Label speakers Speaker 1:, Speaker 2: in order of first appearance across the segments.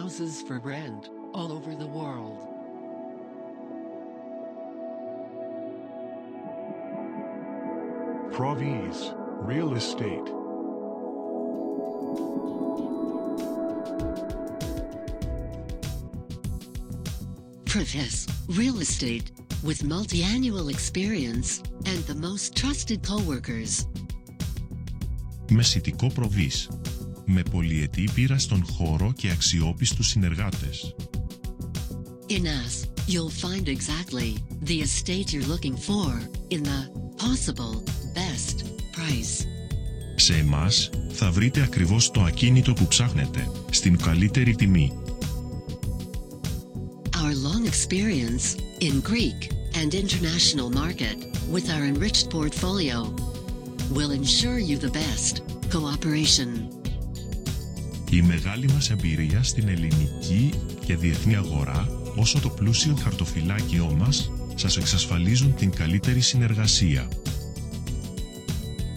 Speaker 1: houses for rent all over the world.
Speaker 2: Provis Real Estate.
Speaker 3: Provis Real Estate, with multi-annual experience and the most trusted co-workers.
Speaker 4: Μεσητικό Προβείς, με πολυετή πείρα στον χώρο και αξιόπιστους συνεργάτες.
Speaker 3: In us, you'll find exactly the estate you're looking for in the possible best price.
Speaker 4: Σε εμάς θα βρείτε ακριβώς το ακίνητο που ψάχνετε, στην καλύτερη τιμή.
Speaker 3: Our long experience in Greek and international market with our enriched portfolio will ensure you the best cooperation.
Speaker 4: Η μεγάλη μας εμπειρία στην ελληνική και διεθνή αγορά, όσο το πλούσιο χαρτοφυλάκιό μας, σας εξασφαλίζουν την καλύτερη συνεργασία.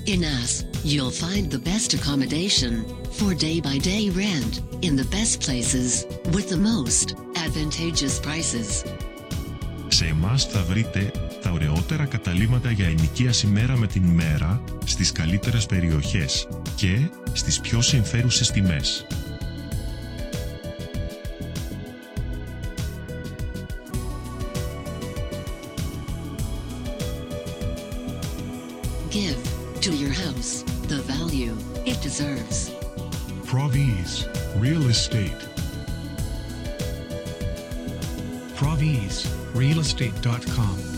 Speaker 3: In us, you'll find the best accommodation for day-by-day rent in the best places with the most advantageous prices.
Speaker 4: Σε εμάς θα βρείτε τα ωραιότερα καταλύματα για ενοικίαση μέρα με την μέρα στις καλύτερες περιοχές και στις πιο συμφέρουσες τιμές.
Speaker 3: Give to your house the value it deserves.
Speaker 2: Provis Real Estate.
Speaker 5: provisrealestate.com